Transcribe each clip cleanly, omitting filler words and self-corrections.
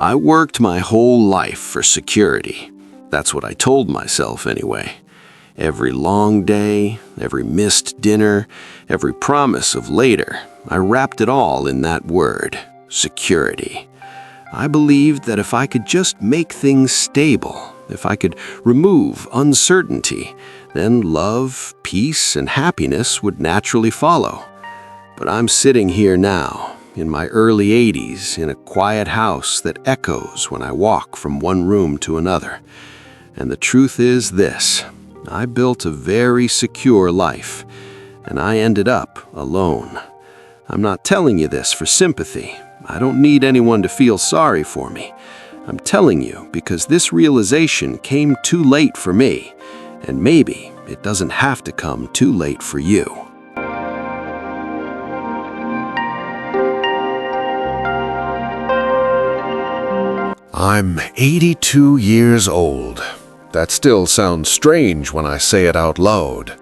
I worked my whole life for security. That's what I told myself anyway. Every long day, every missed dinner, every promise of later, I wrapped it all in that word, security. I believed that if I could just make things stable, if I could remove uncertainty, then love, peace, and happiness would naturally follow. But I'm sitting here now, in my early 80s, in a quiet house that echoes when I walk from one room to another. And the truth is this: I built a very secure life, and I ended up alone. I'm not telling you this for sympathy. I don't need anyone to feel sorry for me. I'm telling you because this realization came too late for me, and maybe it doesn't have to come too late for you. I'm 82 years old. That still sounds strange when I say it out loud.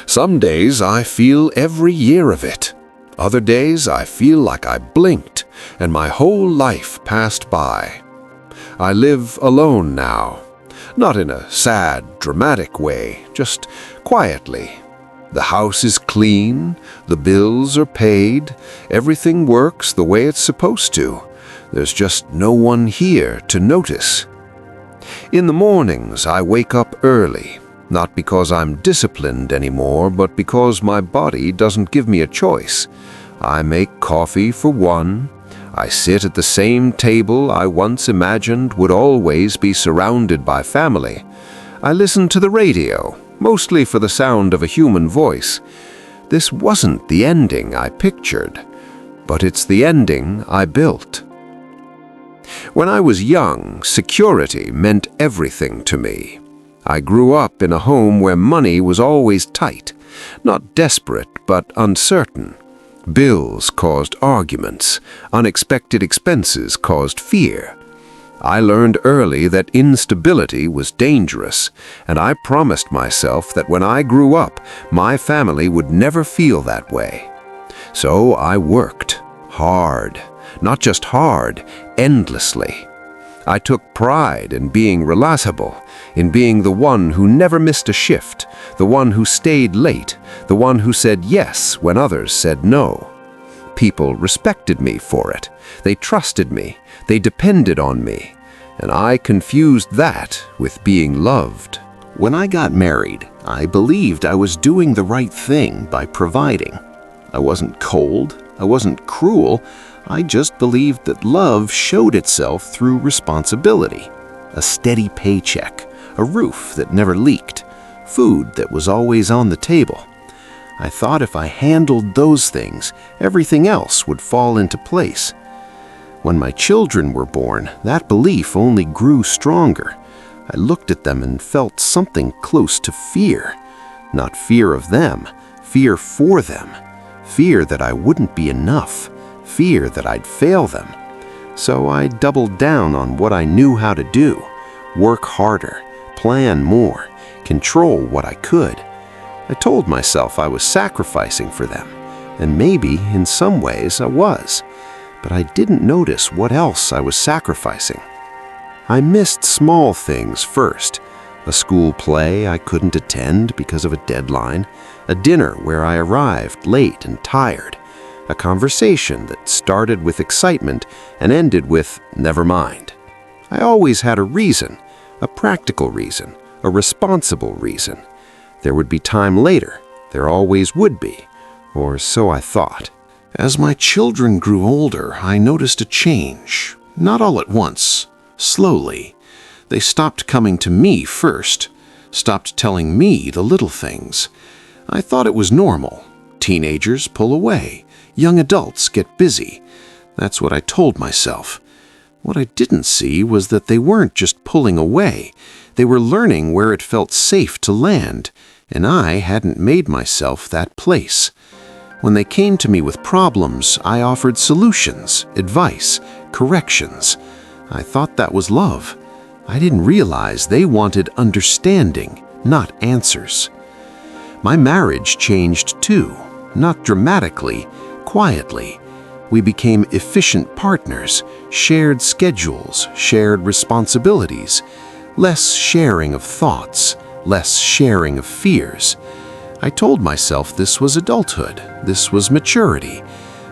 Some days I feel every year of it. Other days I feel like I blinked and my whole life passed by. I live alone now. Not in a sad, dramatic way, just quietly. The house is clean, the bills are paid, everything works the way it's supposed to. There's just no one here to notice. In the mornings, I wake up early, not because I'm disciplined anymore, but because my body doesn't give me a choice. I make coffee for one. I sit at the same table I once imagined would always be surrounded by family. I listen to the radio, mostly for the sound of a human voice. This wasn't the ending I pictured, but it's the ending I built. When I was young, security meant everything to me. I grew up in a home where money was always tight, not desperate but uncertain. Bills caused arguments, unexpected expenses caused fear. I learned early that instability was dangerous, and I promised myself that when I grew up, my family would never feel that way. So I worked hard. Not just hard, endlessly. I took pride in being reliable, in being the one who never missed a shift, the one who stayed late, the one who said yes when others said no. People respected me for it. They trusted me. They depended on me. And I confused that with being loved. When I got married, I believed I was doing the right thing by providing. I wasn't cold. I wasn't cruel. I just believed that love showed itself through responsibility. A steady paycheck, a roof that never leaked, food that was always on the table. I thought if I handled those things, everything else would fall into place. When my children were born, that belief only grew stronger. I looked at them and felt something close to fear. Not fear of them, fear for them. Fear that I wouldn't be enough. Fear that I'd fail them. So I doubled down on what I knew how to do. Work harder, plan more, control what I could. I told myself I was sacrificing for them, and maybe in some ways I was, but I didn't notice what else I was sacrificing. I missed small things first. A school play I couldn't attend because of a deadline, a dinner where I arrived late and tired, a conversation that started with excitement and ended with never mind. I always had a reason, a practical reason, a responsible reason. There would be time later. There always would be, or so I thought. As my children grew older, I noticed a change. Not all at once, slowly. They stopped coming to me first, stopped telling me the little things. I thought it was normal. Teenagers pull away. Young adults get busy. That's what I told myself. What I didn't see was that they weren't just pulling away. They were learning where it felt safe to land, and I hadn't made myself that place. When they came to me with problems, I offered solutions, advice, corrections. I thought that was love. I didn't realize they wanted understanding, not answers. My marriage changed too, not dramatically, quietly. We became efficient partners, shared schedules, shared responsibilities, less sharing of thoughts, less sharing of fears. I told myself this was adulthood, this was maturity.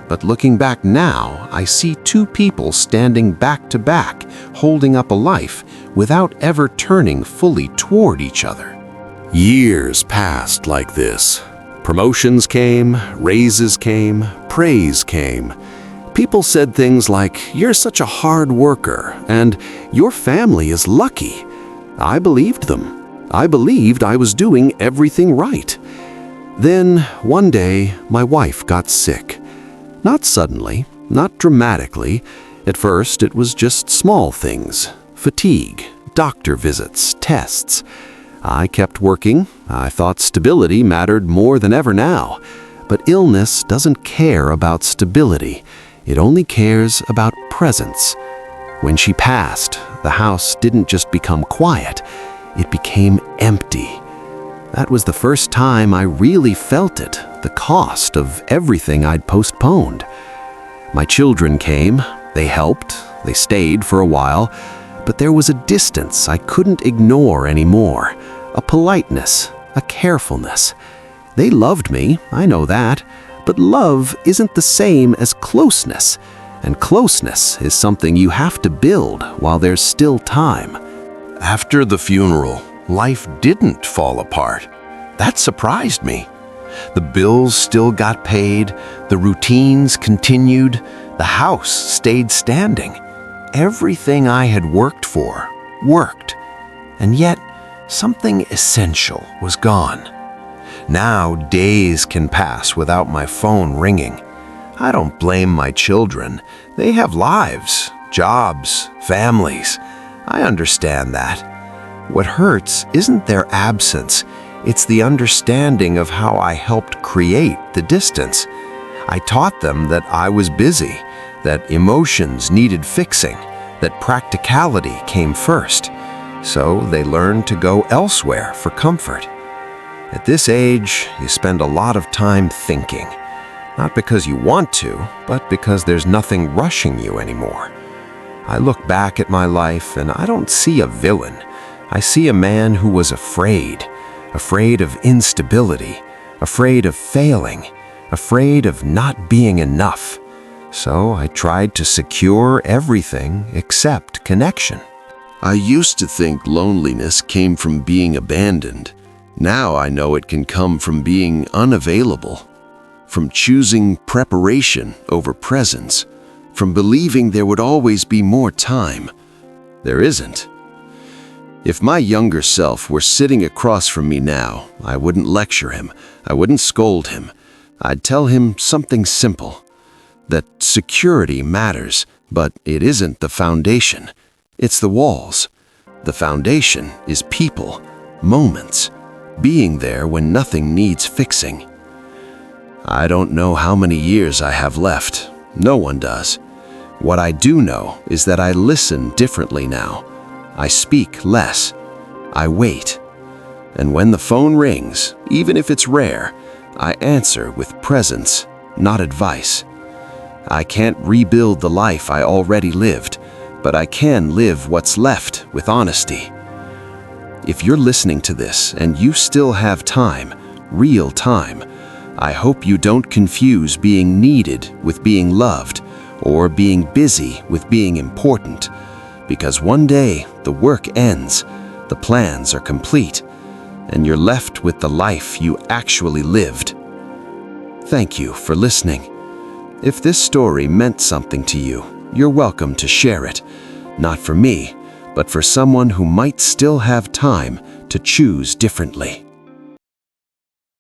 But looking back now, I see two people standing back to back, holding up a life without ever turning fully toward each other. Years passed like this. Promotions came, raises came, praise came. People said things like, "You're such a hard worker," and "Your family is lucky." I believed them. I believed I was doing everything right. Then, one day, my wife got sick. Not suddenly, not dramatically. At first, it was just small things. Fatigue, doctor visits, tests. I kept working. I thought stability mattered more than ever now. But illness doesn't care about stability. It only cares about presence. When she passed, the house didn't just become quiet. It became empty. That was the first time I really felt it, the cost of everything I'd postponed. My children came, they helped, they stayed for a while, but there was a distance I couldn't ignore anymore, a politeness, a carefulness. They loved me, I know that, but love isn't the same as closeness, and closeness is something you have to build while there's still time. After the funeral, life didn't fall apart. That surprised me. The bills still got paid, the routines continued, the house stayed standing. Everything I had worked for worked, and yet something essential was gone. Now days can pass without my phone ringing. I don't blame my children. They have lives, jobs, families. I understand that. What hurts isn't their absence, it's the understanding of how I helped create the distance. I taught them that I was busy, that emotions needed fixing, that practicality came first. So they learned to go elsewhere for comfort. At this age, you spend a lot of time thinking. Not because you want to, but because there's nothing rushing you anymore. I look back at my life and I don't see a villain. I see a man who was afraid of instability, afraid of failing, afraid of not being enough. So I tried to secure everything except connection. I used to think loneliness came from being abandoned. Now I know it can come from being unavailable, from choosing preparation over presence, from believing there would always be more time. There isn't. If my younger self were sitting across from me now, I wouldn't lecture him, I wouldn't scold him. I'd tell him something simple, that security matters, but it isn't the foundation. It's the walls. The foundation is people, moments, being there when nothing needs fixing. I don't know how many years I have left. No one does. What I do know is that I listen differently now. I speak less. I wait. And when the phone rings, even if it's rare, I answer with presence, not advice. I can't rebuild the life I already lived, but I can live what's left with honesty. If you're listening to this and you still have time, real time, I hope you don't confuse being needed with being loved, or being busy with being important. Because one day the work ends, the plans are complete, and you're left with the life you actually lived. Thank you for listening. If this story meant something to you, you're welcome to share it. Not for me, but for someone who might still have time to choose differently.